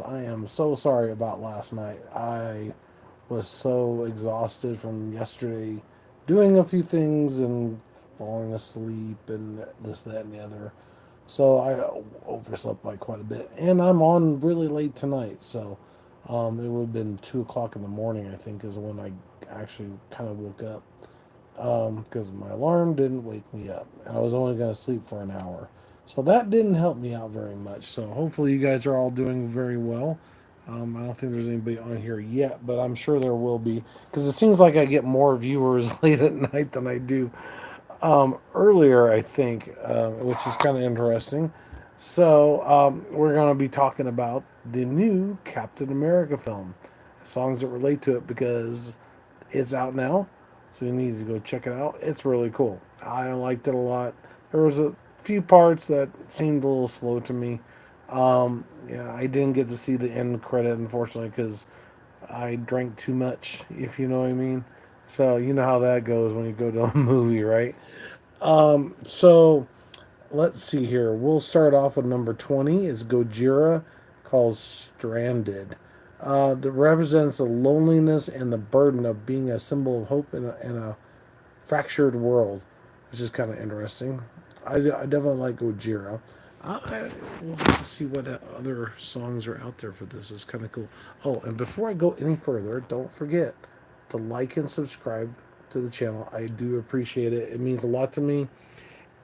I am so sorry about last night. I was so exhausted from yesterday doing a few things and falling asleep and this, that, and the other. So I overslept by quite a bit. And I'm on really late tonight. So it would have been 2 o'clock in the morning, I think, is when I actually kind of woke up because my alarm didn't wake me up. I was only going to sleep for an hour. So that didn't help me out very much. So hopefully you guys are all doing very well. I don't think there's anybody on here yet, but I'm sure there will be because it seems like I get more viewers late at night than I do earlier, I think, which is kind of interesting. So we're going to be talking about the new Captain America film, songs that relate to it because it's out now, so you need to go check it out. It's really cool. I liked it a lot. There was a few parts that seemed a little slow to me. Yeah, I didn't get to see the end credit, unfortunately, because I drank too much, if you know what I mean. So you know how that goes when you go to a movie, right? So let's see here. We'll start off with number 20 is Gojira called Stranded. That represents the loneliness and the burden of being a symbol of hope in a fractured world, which is kind of interesting. I definitely like Gojira. We'll have to see what other songs are out there for this. It's kind of cool. Oh, and before I go any further, don't forget to like and subscribe to the channel. I do appreciate it. It means a lot to me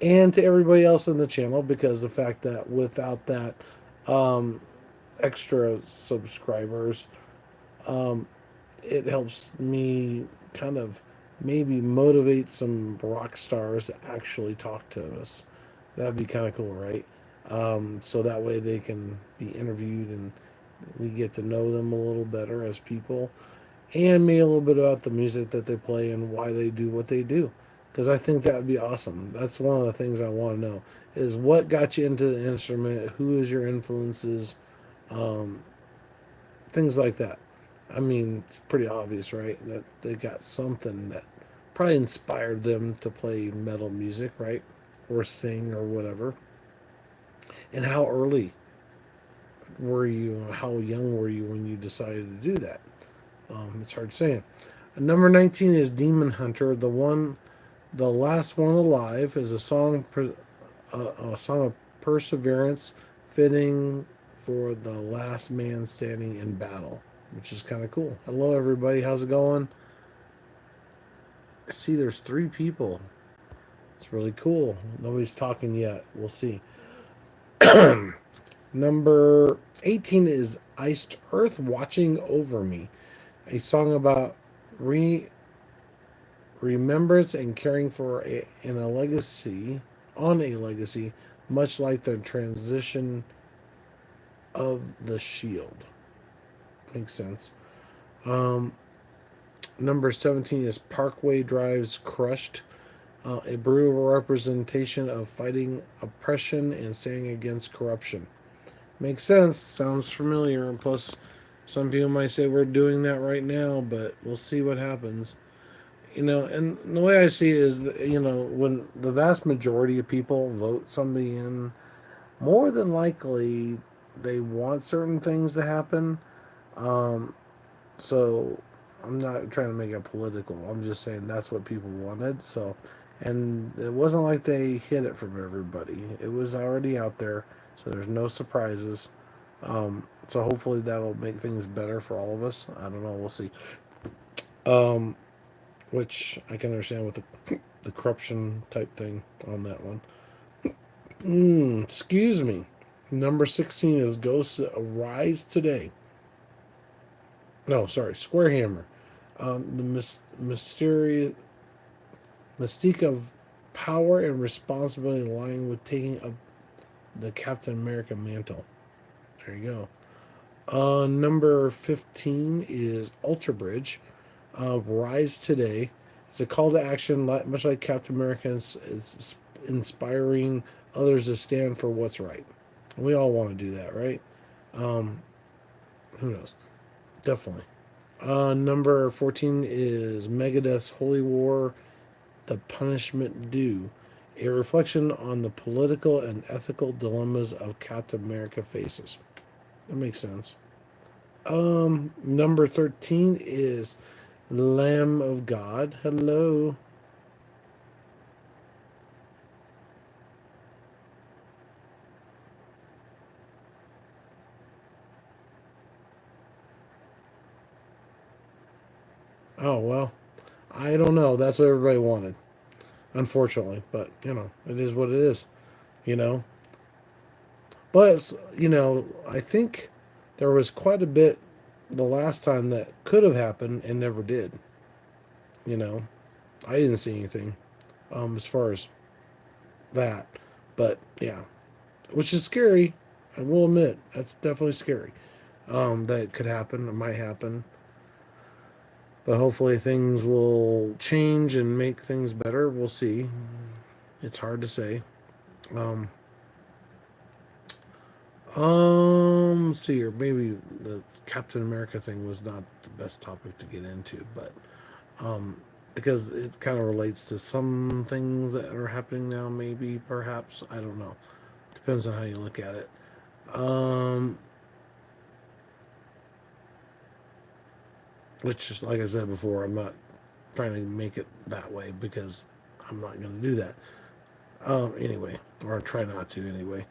and to everybody else in the channel because the fact that without that extra subscribers, it helps me kind of maybe motivate some rock stars to actually talk to us. That'd be kind of cool, right? So that way they can be interviewed and we get to know them a little better as people and me a little bit about the music that they play and why they do what they do. Because I think that would be awesome. That's one of the things I want to know is what got you into the instrument, who is your influences, um, things like that. I mean, it's pretty obvious, right? That they got something that probably inspired them to play metal music, right? Or sing or whatever. And how early were you, how young were you when you decided to do that? It's hard saying. Number 19 is Demon Hunter. The last one alive is a song of perseverance, fitting for the last man standing in battle, which is kind of cool. Hello, everybody. How's it going? I see there's three people. It's really cool. Nobody's talking yet. We'll see. Number 18 is Iced Earth Watching Over Me, a song about re remembrance and caring for in a legacy on a legacy, much like the transition of the shield. Makes sense. Um, Number 17 is Parkway Drive's Crushed, a brutal representation of fighting oppression and standing against corruption. Makes sense. Sounds familiar. And plus, some people might say we're doing that right now, but we'll see what happens. And the way I see it is, when the vast majority of people vote somebody in, more than likely they want certain things to happen. Um, so I'm not trying to make it political. I'm just saying that's what people wanted. So, and it wasn't like they hid it from everybody. It was already out there. So there's no surprises. So hopefully that'll make things better for all of us. I don't know. We'll see. Um, which I can understand with the corruption type thing on that one. Excuse me. Number 16 is Ghosts Arise Today. No, sorry, Square Hammer. The mysterious mystique of power and responsibility lying with taking up the Captain America mantle. There you go. Number 15 is Ultra Bridge. Rise Today. It's a call to action, much like Captain America, is inspiring others to stand for what's right. We all want to do that, right? Um, who knows? Definitely. Number 14 is Megadeth's Holy War, The Punishment Due, a reflection on the political and ethical dilemmas of Captain America faces. That makes sense. Number 13 is Lamb of God. Hello. Oh, well, I don't know. That's what everybody wanted, unfortunately. But, it is what it is, you know. But, I think there was quite a bit the last time that could have happened and never did, you know. I didn't see anything as far as that. But, yeah, which is scary. I will admit, that's definitely scary. That could happen, it might happen. But hopefully things will change and make things better. We'll see. It's hard to say. Um, let's see here. Maybe the Captain America thing was not the best topic to get into, but um, because it kind of relates to some things that are happening now. Maybe, perhaps, I don't know. Depends on how you look at it. Um, which, like I said before, I'm not trying to make it that way because I'm not going to do that. Anyway, or try not to anyway.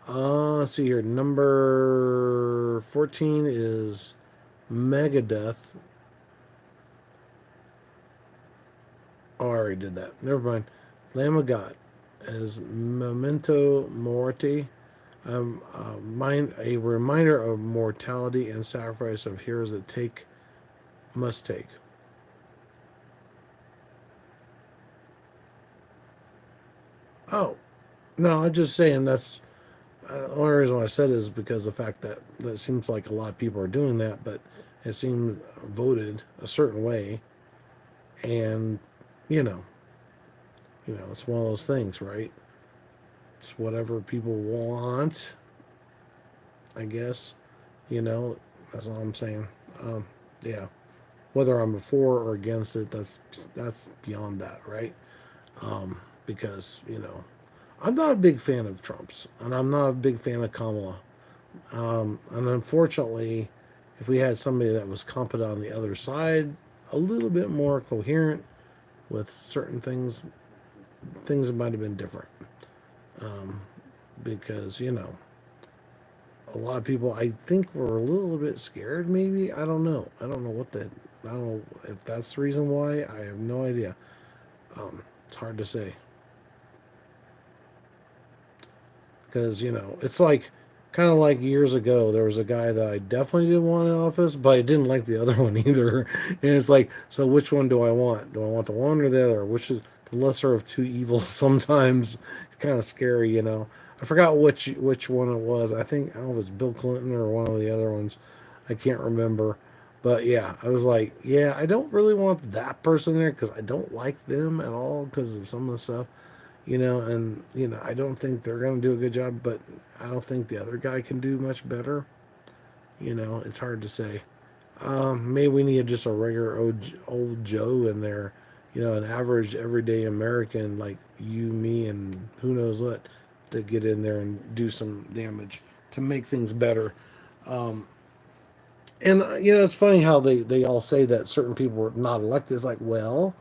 Let's see here. Number 14 is Megadeth. Oh, I already did that. Never mind. Lamb of God as Memento Mori. A reminder of mortality and sacrifice of heroes that must take. Oh, no, I'm just saying that's the only reason why I said it is because the fact that it seems like a lot of people are doing that, but it seemed voted a certain way, and you know, it's one of those things, right? It's whatever people want, I guess. You know, that's all I'm saying. Um, yeah, whether I'm for or against it, that's beyond that, right? Because I'm not a big fan of Trump's, and I'm not a big fan of Kamala. And unfortunately, if we had somebody that was competent on the other side, a little bit more coherent with certain things that might have been different. Um, because a lot of people I think were a little bit scared. Maybe I don't know. I don't know what the I don't know if that's the reason why. I have no idea. It's hard to say because it's like kind of like years ago there was a guy that I definitely didn't want in office, but I didn't like the other one either. And it's like, so which one do I want? Do I want the one or the other? Which is the lesser of two evils? Sometimes it's kind of scary. I forgot which one it was. I don't know if it's Bill Clinton or one of the other ones. I can't remember. But yeah, I was like, yeah, I don't really want that person there because I don't like them at all because of some of the stuff, and I don't think they're going to do a good job, but I don't think the other guy can do much better. It's hard to say. Maybe we need just a regular old Joe in there, an average everyday American like you, me, and who knows what to get in there and do some damage to make things better. And it's funny how they all say that certain people were not elected. It's like, well,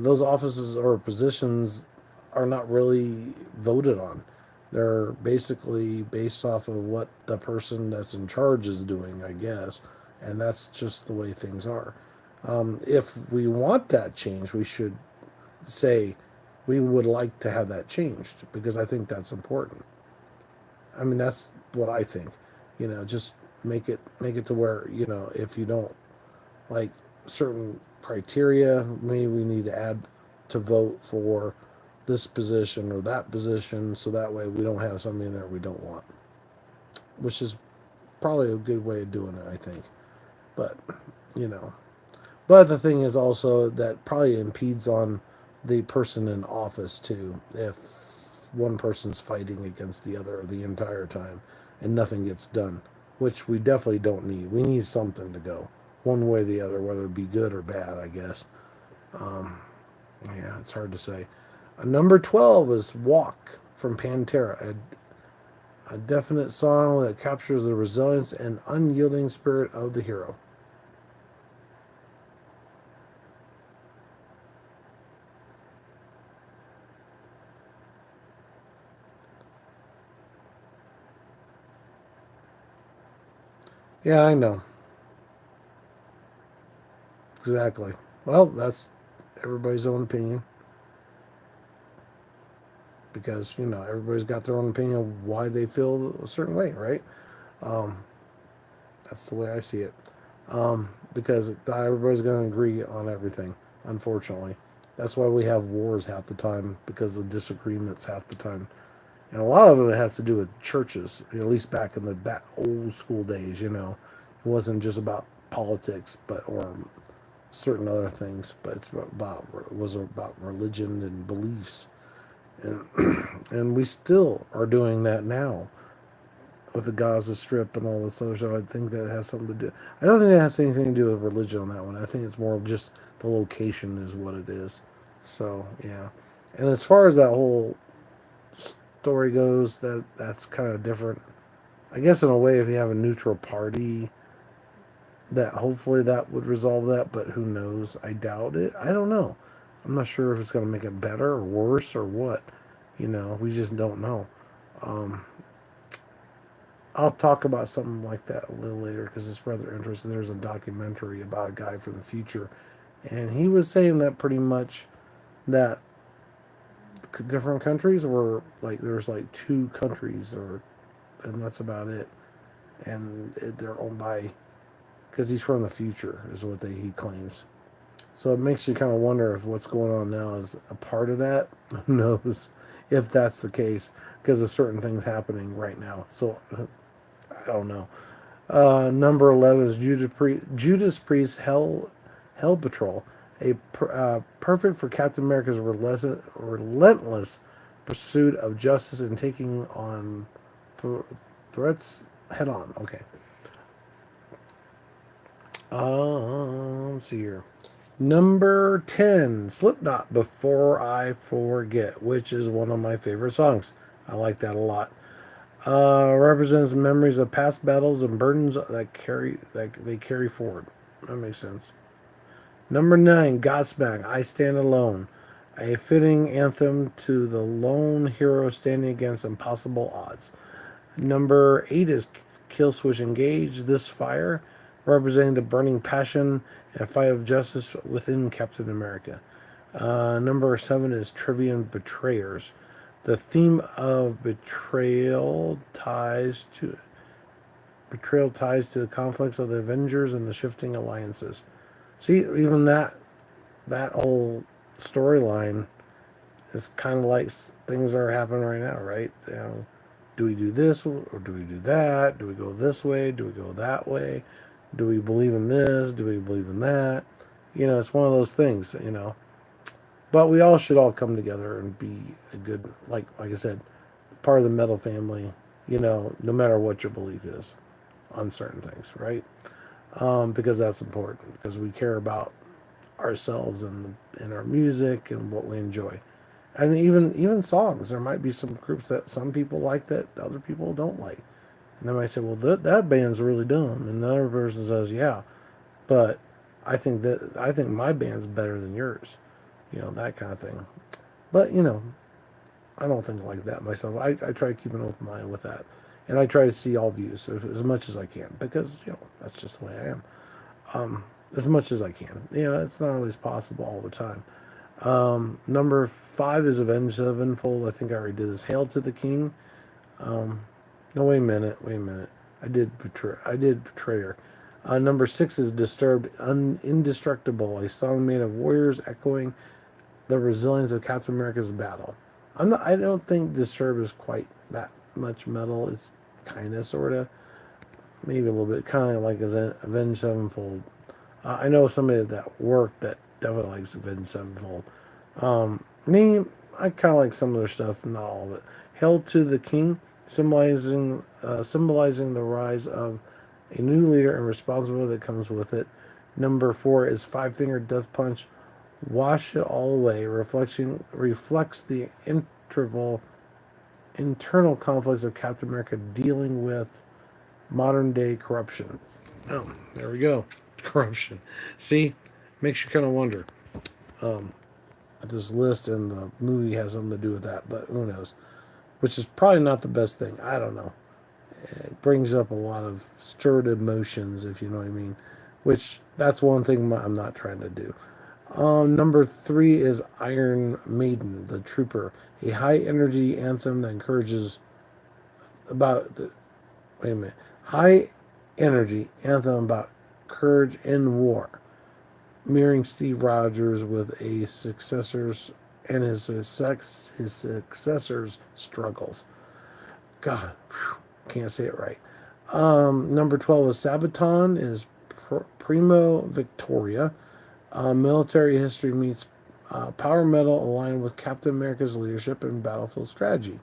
those offices or positions are not really voted on. They're basically based off of what the person that's in charge is doing, I guess, and that's just the way things are. If we want that change, we should say we would like to have that changed because I think that's important. I mean, that's what I think. Just make it to where if you don't like certain criteria. Maybe we need to add to vote for this position or that position so that way we don't have somebody in there we don't want, which is probably a good way of doing it, I think. But, you know, but the thing is also that probably impedes on the person in office too if one person's fighting against the other the entire time and nothing gets done, which we definitely don't need. We need something to go one way or the other, whether it be good or bad, I guess. Um, yeah, it's hard to say. Number 12 is Walk from Pantera. A definite song that captures the resilience and unyielding spirit of the hero. Yeah, I know. Exactly. Well, that's everybody's own opinion because, everybody's got their own opinion of why they feel a certain way, right? Um, that's the way I see it. Because not everybody's going to agree on everything, unfortunately. That's why we have wars half the time because of disagreements half the time. And a lot of it has to do with churches, at least back in the old school days, It wasn't just about politics, or certain other things, but it was about religion and beliefs, and and we still are doing that now with the Gaza Strip and all this other stuff. I think that has something to do. I don't think that has anything to do with religion on that one. I think it's more of just the location is what it is. So yeah, and as far as that whole story goes, that's kind of different. I guess in a way, if you have a neutral party, that hopefully that would resolve that, but who knows? I doubt it. I don't know. I'm not sure if it's going to make it better or worse or what. We just don't know. Um, I'll talk about something like that a little later because it's rather interesting. There's a documentary about a guy from the future, and he was saying that pretty much that different countries were like there's like two countries, and that's about it, and they're owned by because he's from the future is what he claims. So it makes you kind of wonder if what's going on now is a part of that. Who knows if that's the case because of certain things happening right now. So I don't know. Number 11 is Judas Priest Hell Patrol, perfect for Captain America's relentless pursuit of justice and taking on th- threats head on. Okay. Let's see here. Number 10, Slipknot, Before I Forget, which is one of my favorite songs. I like that a lot. Represents memories of past battles and burdens that they carry forward. That makes sense. Number 9, Godsmack, I Stand Alone, a fitting anthem to the lone hero standing against impossible odds. Number 8 is Killswitch Engage, This Fire, representing the burning passion and fight of justice within Captain America. Number 7 is Trivium Betrayers. The theme of betrayal ties to the conflicts of the Avengers and the shifting alliances. See, even that whole storyline is kind of like things are happening right now, right? Do we do this or do we do that? Do we go this way? Do we go that way? Do we believe in this? Do we believe in that? It's one of those things. But we all should all come together and be a good, like I said, part of the metal family. No matter what your belief is on certain things, right? Because that's important because we care about ourselves and our music and what we enjoy. And even songs, there might be some groups that some people like that other people don't like, and they might say, "Well, that band's really dumb," and the other person says, "Yeah, but I think my band's better than yours," that kind of thing. But I don't think like that myself. I try to keep an open mind with that, and I try to see all views as much as I can because that's just the way I am. As much as I can. It's not always possible all the time. Number 5 is Avenged Sevenfold. I think I already did this. Hail to the King. Um, no, wait a minute. Wait a minute. I did Betrayer. Number 6 is Disturbed, Indestructible, a song made of warriors echoing the resilience of Captain America's battle. I don't think Disturbed is quite that much metal. It's kind of, sort of, maybe a little bit, kind of like as Avenged Sevenfold. I know somebody that worked that definitely likes Avenged Sevenfold. Me, I kind of like some of their stuff, not all of it. Hail to the King, symbolizing the rise of a new leader and responsibility that comes with it. Number 4 is Five Finger Death Punch. Wash it all away. Reflects the internal conflicts of Captain America dealing with modern day corruption. Oh, there we go. Corruption. See, makes you kind of wonder. Um, this list and the movie has something to do with that, but who knows? Which is probably not the best thing. I don't know. It brings up a lot of stirred emotions, if you know what I mean. Which that's one thing I'm not trying to do. Number 3 is Iron Maiden, the Trooper, a high energy anthem that encourages about the wait a minute high energy anthem about courage in war, mirroring Steve Rogers with a successors and his successors' struggles. God, whew, can't say it right. Number 12 is Sabaton is Primo Victoria. Military history meets power metal aligned with Captain America's leadership and battlefield strategy.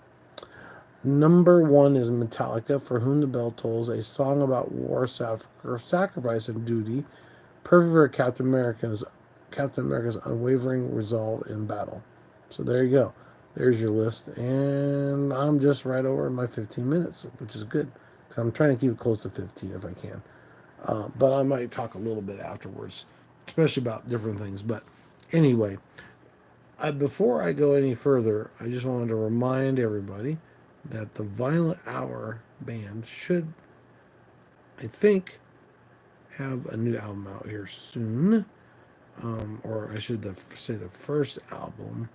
Number 1 is Metallica, For Whom the Bell Tolls, a song about war, sacrifice, and duty, perfect for Captain America's unwavering resolve in battle. So there you go. There's your list, and I'm just right over my 15 minutes, which is good because I'm trying to keep it close to 15 if I can. But I might talk a little bit afterwards, especially about different things. But anyway, before I go any further, I just wanted to remind everybody that the Violent Hour band should, I think, have a new album out here soon. Or I should say the first album.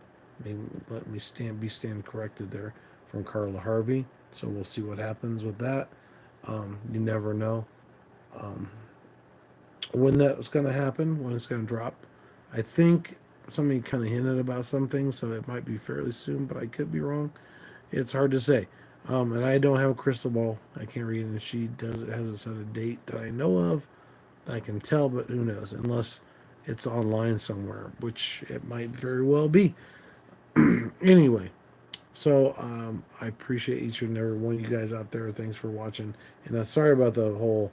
Let me stand corrected there from Carla Harvey. So we'll see what happens with that. You never know when that's going to happen, when it's going to drop. I think somebody kind of hinted about something, so it might be fairly soon, but I could be wrong. It's hard to say. And I don't have a crystal ball. I can't read it. And she hasn't set a date that I know of. I can tell, but who knows? Unless it's online somewhere, which it might very well be. Anyway, so I appreciate each and every one of you guys out there. Thanks for watching. And I'm sorry about the whole,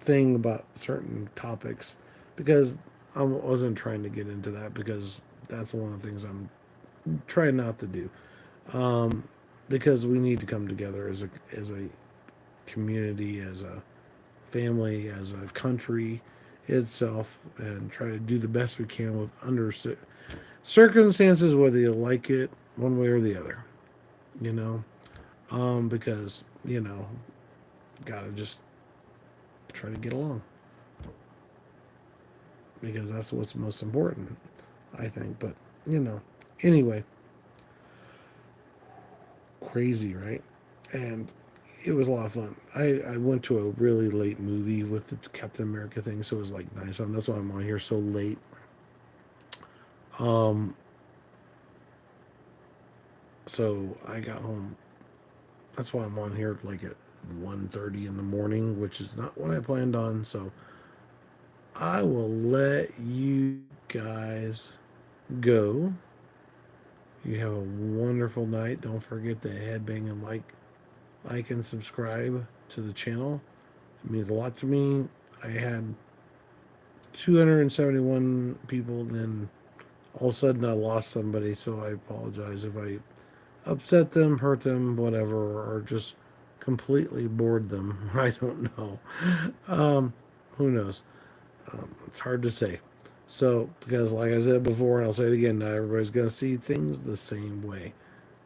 thing about certain topics because I wasn't trying to get into that because that's one of the things I'm trying not to do. Because we need to come together as a community, as a family, as a country itself, and try to do the best we can with under circumstances, whether you like it one way or the other. You know, because gotta just try to get along because that's what's most important, I think. But anyway, crazy, right? And it was a lot of fun. I went to a really late movie with the Captain America thing, so it was like nice. That's why I'm on here so late. Um, so I got home. That's why I'm on here like at 1:30 in the morning, which is not what I planned on. So I will let you guys go. You have a wonderful night. Don't forget to headbang and like and subscribe to the channel. It means a lot to me. I had 271 people, then all of a sudden I lost somebody, so I apologize if I upset them, hurt them, whatever, or just completely bored them. I don't know. Who knows? It's hard to say. So, because like I said before, and I'll say it again, not everybody's going to see things the same way,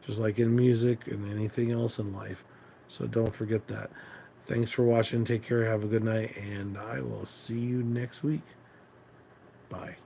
just like in music and anything else in life. So, don't forget that. Thanks for watching. Take care. Have a good night. And I will see you next week. Bye.